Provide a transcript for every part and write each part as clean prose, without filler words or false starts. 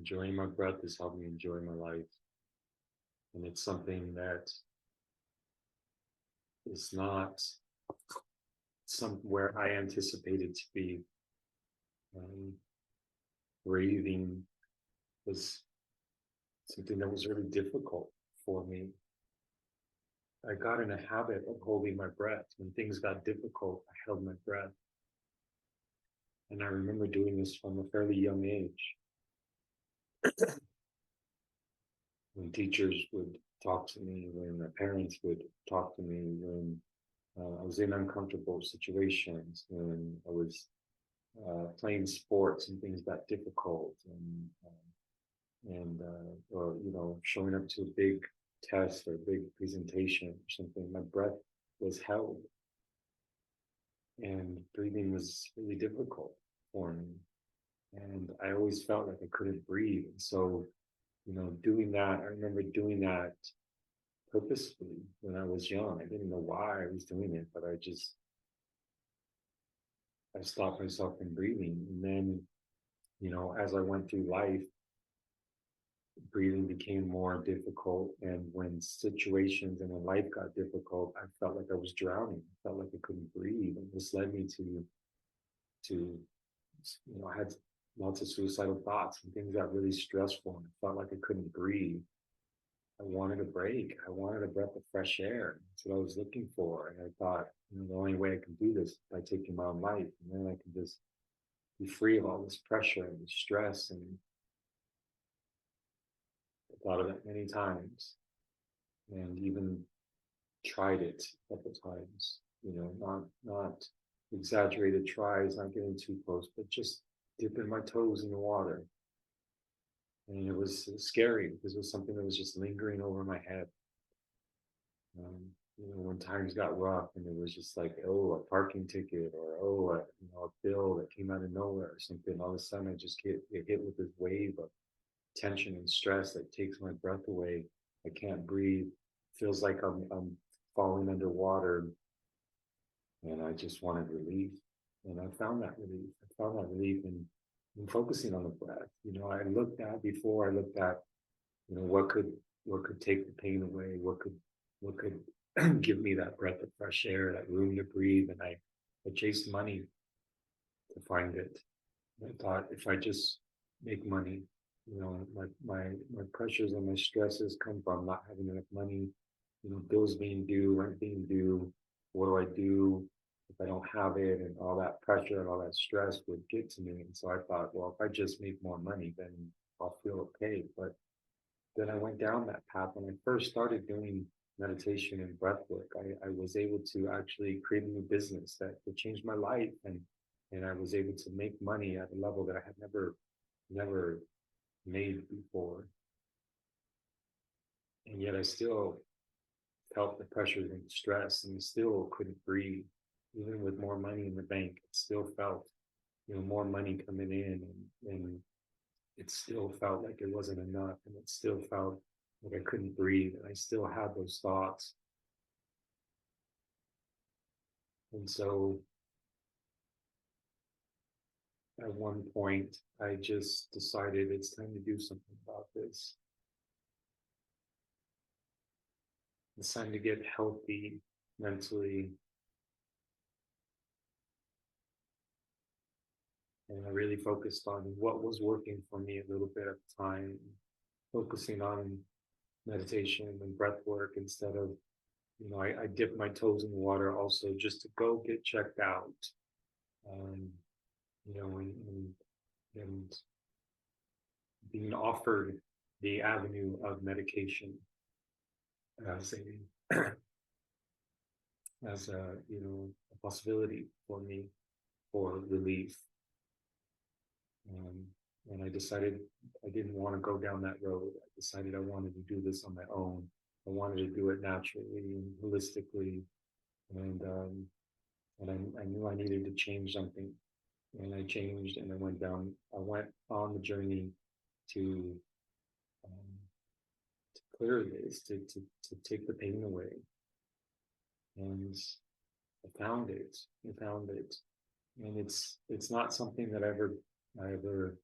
Enjoying my breath has helped me enjoy my life. And it's something that is not somewhere I anticipated to be. Um, Breathing was something that was really difficult for me. I got in a habit of holding my breath. When things got difficult, I held my breath. And I remember doing this from a fairly young age. When teachers would talk to me, when my parents would talk to me, when I was in uncomfortable situations, when I was playing sports and things got difficult, and or showing up to a big test or a big presentation or something, my breath was held, and breathing was really difficult for me, and I always felt like I couldn't breathe. And so, doing that, I remember doing that purposefully when I was young. I didn't know why I was doing it, but I stopped myself from breathing. And then, as I went through life, breathing became more difficult. And when situations in my life got difficult, I felt like I was drowning. I felt like I couldn't breathe. And this led me to, I had lots of suicidal thoughts and things got really stressful. And I felt like I couldn't breathe. I wanted a break. I wanted a breath of fresh air. That's what I was looking for. And I thought, the only way I can do this is by taking my own life. And then I can just be free of all this pressure and stress. And I thought of it many times and even tried it a couple times, not exaggerated tries, not getting too close, but just dipping my toes in the water. And it was scary because it was something that was just lingering over my head. When times got rough and it was just like, oh, a parking ticket, or oh, a bill that came out of nowhere or something. All of a sudden, I just get hit with this wave of tension and stress that takes my breath away. I can't breathe. Feels like I'm falling underwater, and I just wanted relief. And I found that relief. I found that relief in focusing on the breath. I looked at before. I looked at what could take the pain away. What could give me that breath of fresh air, that room to breathe. And I chased money to find it. I thought if I just make money, my pressures and my stresses come from not having enough money, bills being due, rent being due. What do I do if I don't have it? And all that pressure and all that stress would get to me. And so I thought, well, if I just make more money, then I'll feel okay. But then I went down that path. When I first started doing meditation and breath work, I was able to actually create a new business that changed my life, and I was able to make money at a level that I had never made before. And yet I still felt the pressures and stress and still couldn't breathe. Even with more money in the bank, it still felt, more money coming in, and it still felt like it wasn't enough, and it still felt like I couldn't breathe, and I still had those thoughts. And so at one point, I just decided it's time to do something about this. It's time to get healthy mentally. And I really focused on what was working for me a little bit at the time, focusing on meditation and breath work instead of, I dipped my toes in the water also just to go get checked out. Um, and being offered the avenue of medication as a as a possibility for me for relief. Um, and I decided I didn't want to go down that road. I decided I wanted to do this on my own. I wanted to do it naturally and holistically, and I knew I needed to change something, and I changed, and I went down. I went on the journey to um, clear this, to take the pain away, and I found it. I found it, and it's not something that I ever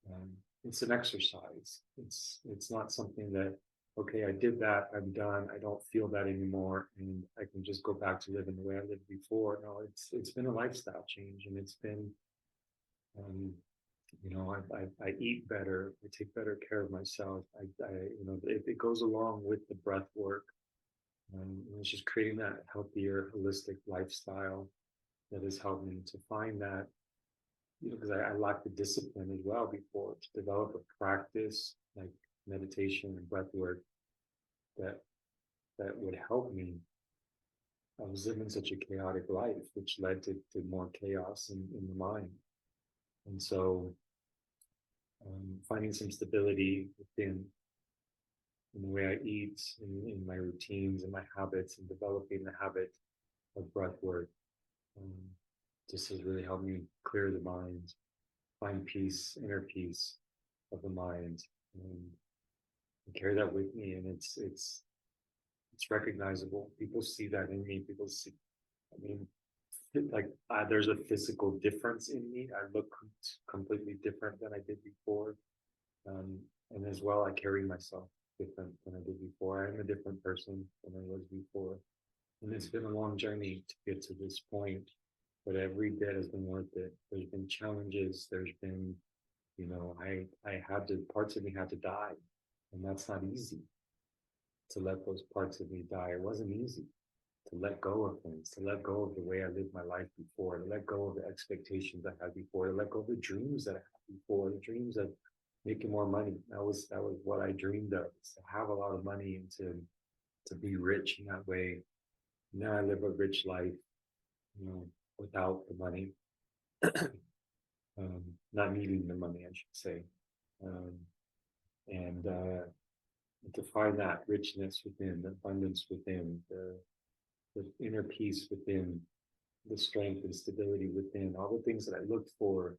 um, it's an exercise. It's not something that, okay, I did that, I'm done, I don't feel that anymore, and I can just go back to living the way I lived before. No, it's been a lifestyle change, and it's been, um, I eat better, I take better care of myself. It goes along with the breath work. And it's just creating that healthier, holistic lifestyle that has helped me to find that, because I lacked the discipline as well before to develop a practice like meditation and breath work that would help me. I was living such a chaotic life, which led to more chaos in the mind. And so finding some stability within in the way I eat, in my routines and my habits, and developing the habit of breath work um, just has really helped me clear the mind, find peace, inner peace of the mind, and carry that with me. And it's recognizable. People see that in me. People see, I mean, like there's a physical difference in me. I look completely different than I did before. Um, and as well, I carry myself different than I did before. I am a different person than I was before. And it's been a long journey to get to this point, but every day has been worth it. There's been challenges. There's been, I had to, parts of me had to die. And that's not easy to let those parts of me die. It wasn't easy to let go of things, to let go of the way I lived my life before, to let go of the expectations I had before, to let go of the dreams that I had before, the dreams of making more money. That was what I dreamed of, is to have a lot of money and to be rich in that way. Now I live a rich life, you know, without the money, not needing the money, I should say. Um, and to find that richness within, the abundance within, the inner peace within, the strength and stability within, all the things that I looked for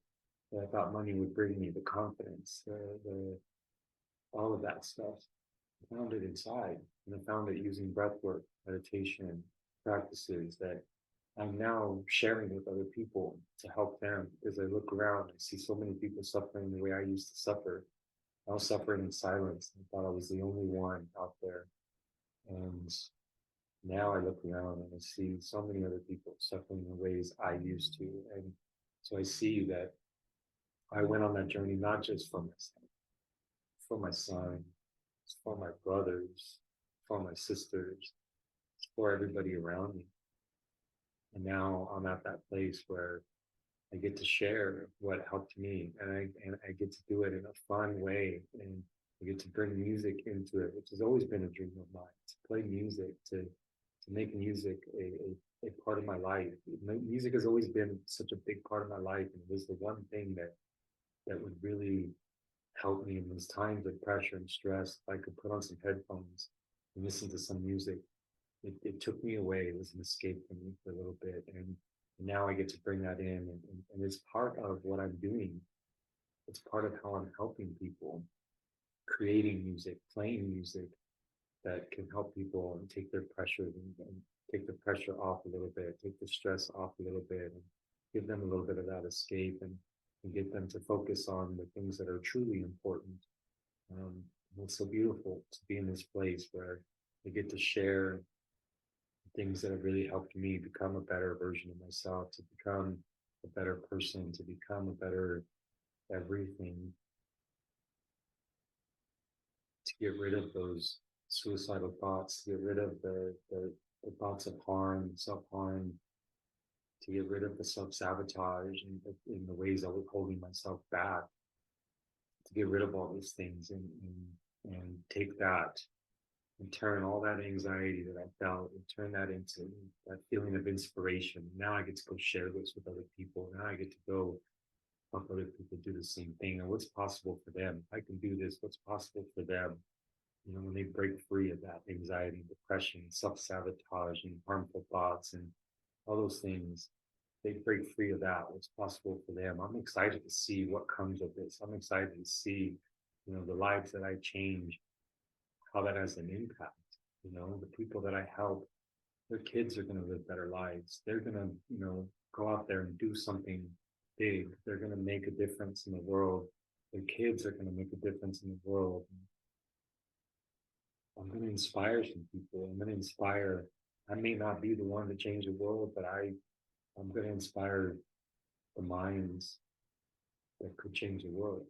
that I thought money would bring me, the confidence, all of that stuff. I found it inside, and I found it using breath work, meditation practices that I'm now sharing with other people to help them, because I look around and see so many people suffering the way I used to suffer. I was suffering in silence. I thought I was the only one out there. And now I look around and I see so many other people suffering in ways I used to. And so I see that I went on that journey not just for myself, for my son, for my brothers, for my sisters, for everybody around me. And now I'm at that place where I get to share what helped me, and I get to do it in a fun way, and I get to bring music into it, which has always been a dream of mine, to play music, to make music a part of my life. Music has always been such a big part of my life, and it was the one thing that would really help me in those times of pressure and stress. If I could put on some headphones and listen to some music, it took me away. It was an escape for me for a little bit, and now I get to bring that in, and it's part of what I'm doing. It's part of how I'm helping people, creating music, playing music that can help people and take their pressure, and take the pressure off a little bit, take the stress off a little bit, and give them a little bit of that escape, and get them to focus on the things that are truly important. It's so beautiful to be in this place where I get to share things that have really helped me become a better version of myself, to become a better person, to become a better everything, to get rid of those suicidal thoughts, to get rid of the thoughts of harm, self-harm, to get rid of the self-sabotage and in the ways I was holding myself back, to get rid of all these things, and take that and turn all that anxiety that I felt and turn that into that feeling of inspiration. Now I get to go share this with other people. Now I get to go help other people do the same thing. And what's possible for them? If I can do this, what's possible for them? When they break free of that anxiety, depression, self-sabotage, and harmful thoughts, and all those things, they break free of that. What's possible for them? I'm excited to see what comes of this. I'm excited to see, the lives that I change, how that has an impact. The people that I help, their kids are going to live better lives. They're going to, go out there and do something big. They're going to make a difference in the world the kids are going to make a difference in the world. I'm going to inspire some people. I'm going to inspire. I may not be the one to change the world, but I'm going to inspire the minds that could change the world.